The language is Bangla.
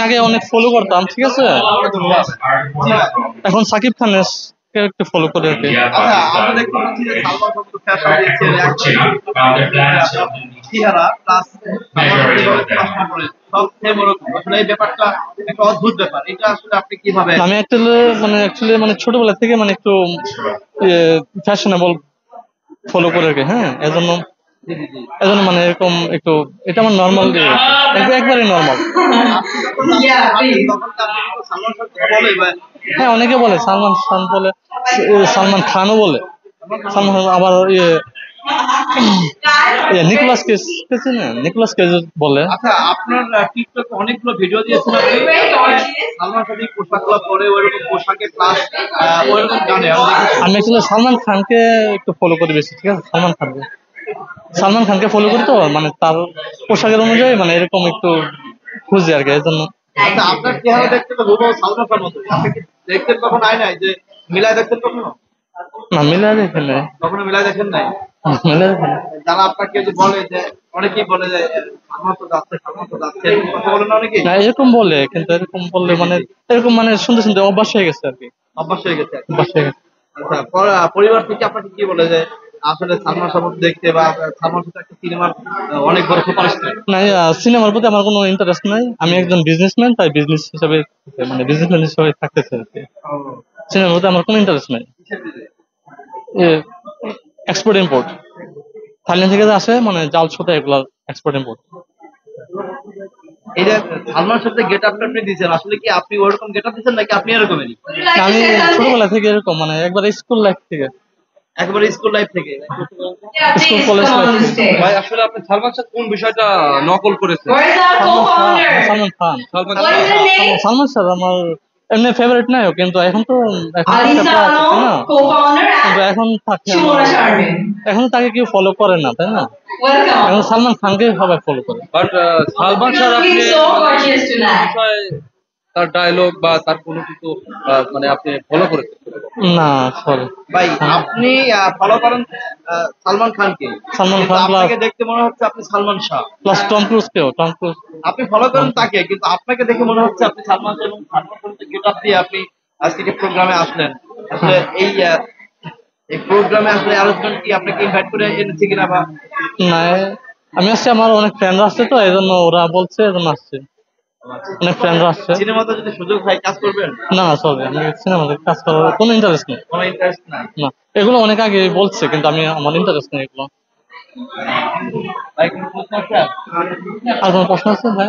আগে অনেক ফলো করতাম, ঠিক আছে, এখন সাকিব খানের একটু ফলো করে আর কি। আচ্ছা, আমরা দেখতে পাচ্ছি যে সালমান খান তো ফ্যাশন দিচ্ছে চেহারা প্লাস সব সেম ওরকম। আসলে এই ব্যাপারটা একটা অদ্ভুত ব্যাপার, এটা আসলে আপনি কিভাবে? আমি অ্যাকচুয়ালি মানে ছোটবেলা থেকে মানে একটু ফ্যাশনেবল ফলো করে আর কি। হ্যাঁ, এজন্য মানে এরকম একটু, এটা আমার নর্মাল, একবারে নর্মাল। হ্যাঁ, অনেকে বলে সালমান খান বলে, সালমান খানও বলে, সালমান খান আবার নিকোলাস কেজ, নিকোলাস কেজ বলে। আচ্ছা, আপনার টিকটকে অনেকগুলো ভিডিও দিয়েছেন আপনি সালমান খান পোশাকগুলো পরে ওইরকম পোশাকে প্লাস ওইরকম গানে। আমি অ্যাকচুয়ালি সালমান খানকে একটু ফলো করি বেশি, ঠিক আছে, সালমান খানকে ফলো করি তো, মানে তার পোশাকের অনুযায়ী মানে এরকম একটু খুঁজি আর কি, এই জন্য। আচ্ছা, আপনার চেহারা দেখতে তো হুবহু সালমান খান মতো, আপনি কি দেখতেন কখন নাই যে মিলাই দেখতেন কখনো? না, মিলাই দেখেন নাই। কখনো মিলাই দেখেন নাই? মিলাই দেখেন নাই। যারা আপনাকে যে বলে যে, অনেকেই বলে যে সালমান তো যাচ্ছে, সালমান তো যাচ্ছে, এরকম কথা বলে না অনেকেই? না, এরকম বলে, কিন্তু এরকম বললে মানে এরকম মানে শুনতে শুনতে অভ্যাস হয়ে গেছে আর কি। অভ্যাস হয়ে গেছে। অভ্যাস হয়ে গেছে। আচ্ছা, পরিবার থেকে আপনাকে কি বলে যে আসলে সালমান শাহ দেখতে বা সালমান শাহ একটা সিনেমার অনেক বড় সুপারস্টার? না, সিনেমার প্রতি আমার কোনো ইন্টারেস্ট নাই। আমি একজন বিজনেসম্যান, তাই বিজনেস হিসাবে মানে বিজনেসম্যান হিসাবে থাকতেছে আর কি। সিনেমার প্রতি আমার কোনো ইন্টারেস্ট নাই। এক্সপোর্ট ইম্পোর্ট থাইল্যান্ড থেকে যে আসে, মানে জাল সুতা, এগুলা এক্সপোর্ট ইম্পোর্ট। এই যে সালমান শাহ যে গেট আপটা আপনি দিয়েছেন, আসলে কি আপনি ওরকম গেট আপ দিচ্ছেন নাকি আপনি এরকমই? আমি ছোটবেলা থেকে এরকম, মানে একবার স্কুল লাইফ থেকে, একেবারে স্কুল লাইফ থেকে? স্কুল কলেজ লাইফ থেকে। ভাই, আসলে আপনি সালমান শাহ কোন বিষয়টা নকল করেছেন? সালমান খান। সালমান শাহ আমার এমনি ফেভারিট নায়ক, কিন্তু এখন তো না, কিন্তু এখন থাকে, এখন তাকে কেউ ফলো করে না, তাই না? এখন সালমান খানকে সবাই ফলো করে। বাট সালমান শাহ আপনি তার ডায়লগ বা তার কোনো কিছু মানে আপনি ফলো করেছেন? না, সরি ভাই, আপনি ফলো করেন সালমান খানকে, সালমান কিন্তু খান আপনাকে দেখতে মনে হচ্ছে আপনি Salman Shah. Plus Tom Cruise. আপনি ফলো করেন তাকে, কিন্তু আপনাকে দেখে মনে হচ্ছে আপনি সালমান শাহ, এবং সালমান খানকে গেট আপ দিয়ে আপনি আজকে যে প্রোগ্রামে আসলেন, আসলে এই প্রোগ্রামে আসলে অ্যারেঞ্জমেন্ট কি আপনাকে ইনভাইট করে এনেছে কিনা বা? না, আমি আসছি, আমার অনেক ফ্রেন্ড আসছে তো, এই জন্য ওরা বলছে, এই জন্য আসছে। অনেক ফ্রেন্ডরা আসছে। সিনেমাতে যদি সুযোগ হয় কাজ করবেন? না, সরি, আমি সিনেমাতে কাজ করার কোনো ইন্টারেস্ট নেই। কোনো ইন্টারেস্ট না? না, এগুলো অনেক আগে বলছে, কিন্তু আমার ইন্টারেস্ট নেই এগুলো। ভাই, কোনো প্রশ্ন আছে? আর কোনো প্রশ্ন আছে ভাই?